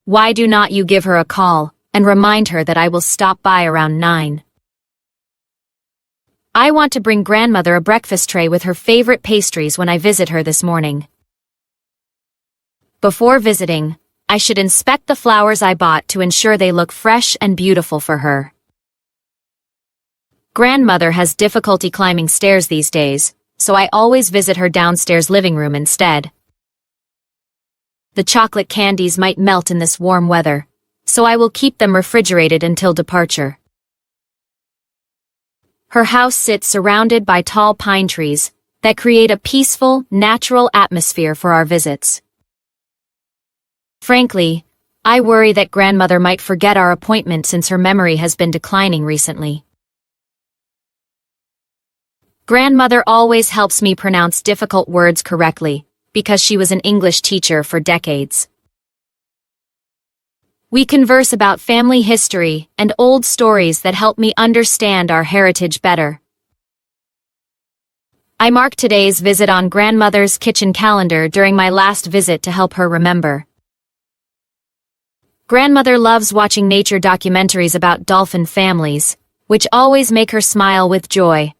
Why do not you give her a call and remind her that I will stop by around 9? I want to bring grandmother a breakfast tray with her favorite pastries when I visit her this morning. Before visiting, I should inspect the flowers I bought to ensure they look fresh and beautiful for her. Grandmother has difficulty climbing stairs these days, so I always visit her downstairs living room instead. The chocolate candies might melt in this warm weather, so I will keep them refrigerated until departure. Her house sits surrounded by tall pine trees that create a peaceful, natural atmosphere for our visits. Frankly, I worry that grandmother might forget our appointment since her memory has been declining recently. Grandmother always helps me pronounce difficult words correctly, because she was an English teacher for decades. We converse about family history and old stories that help me understand our heritage better. I mark today's visit on grandmother's kitchen calendar during my last visit to help her remember. Grandmother loves watching nature documentaries about dolphin families, which always make her smile with joy.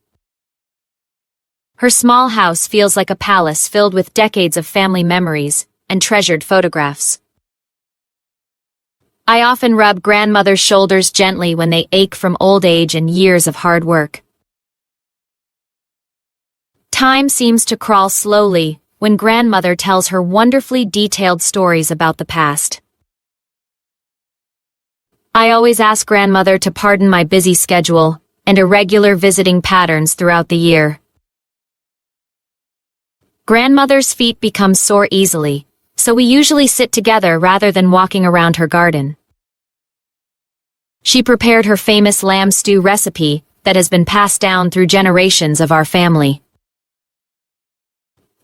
Her small house feels like a palace filled with decades of family memories and treasured photographs. I often rub grandmother's shoulders gently when they ache from old age and years of hard work. Time seems to crawl slowly when grandmother tells her wonderfully detailed stories about the past. I always ask grandmother to pardon my busy schedule and irregular visiting patterns throughout the year. Grandmother's feet become sore easily, so we usually sit together rather than walking around her garden. She prepared her famous lamb stew recipe that has been passed down through generations of our family.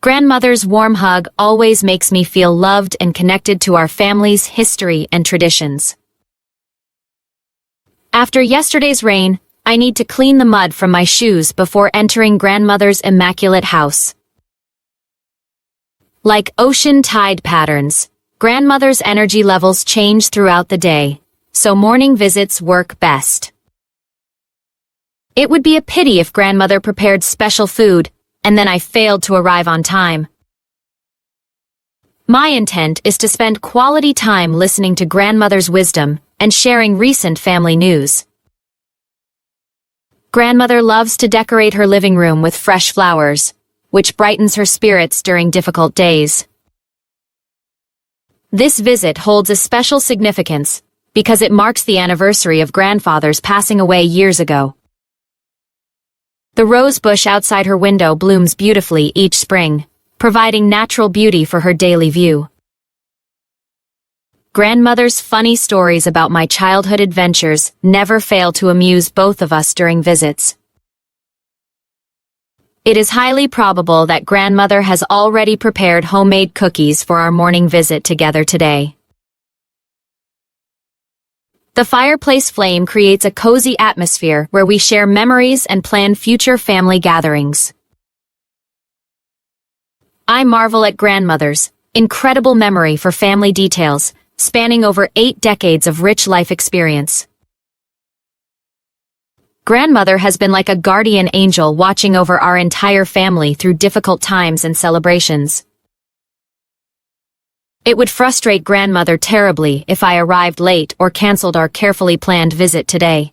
Grandmother's warm hug always makes me feel loved and connected to our family's history and traditions. After yesterday's rain, I need to clean the mud from my shoes before entering grandmother's immaculate house. Like ocean tide patterns, grandmother's energy levels change throughout the day, so morning visits work best. It would be a pity if grandmother prepared special food, and then I failed to arrive on time. My intent is to spend quality time listening to grandmother's wisdom and sharing recent family news. Grandmother loves to decorate her living room with fresh flowers, which brightens her spirits during difficult days. This visit holds a special significance because it marks the anniversary of grandfather's passing away years ago. The rose bush outside her window blooms beautifully each spring, providing natural beauty for her daily view. Grandmother's funny stories about my childhood adventures never fail to amuse both of us during visits. It is highly probable that grandmother has already prepared homemade cookies for our morning visit together today. The fireplace flame creates a cozy atmosphere where we share memories and plan future family gatherings. I marvel at grandmother's incredible memory for family details, spanning over 8 decades of rich life experience. Grandmother has been like a guardian angel watching over our entire family through difficult times and celebrations. It would frustrate grandmother terribly if I arrived late or canceled our carefully planned visit today.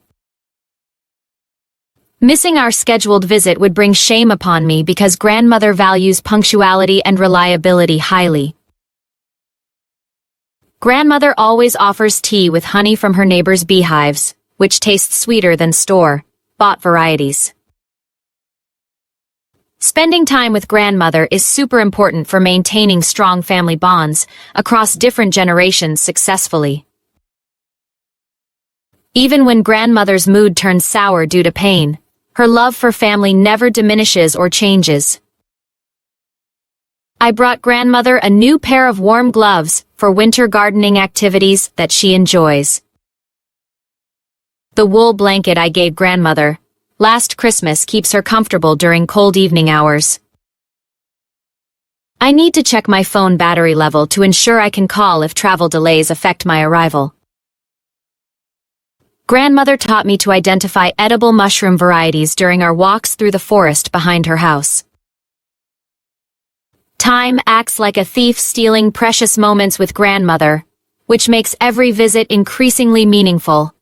Missing our scheduled visit would bring shame upon me because grandmother values punctuality and reliability highly. Grandmother always offers tea with honey from her neighbor's beehives, which tastes sweeter than store-bought varieties. Spending time with grandmother is super important for maintaining strong family bonds across different generations successfully. Even when grandmother's mood turns sour due to pain, her love for family never diminishes or changes. I brought grandmother a new pair of warm gloves for winter gardening activities that she enjoys. The wool blanket I gave grandmother last Christmas keeps her comfortable during cold evening hours. I need to check my phone battery level to ensure I can call if travel delays affect my arrival. Grandmother taught me to identify edible mushroom varieties during our walks through the forest behind her house. Time acts like a thief stealing precious moments with grandmother, which makes every visit increasingly meaningful.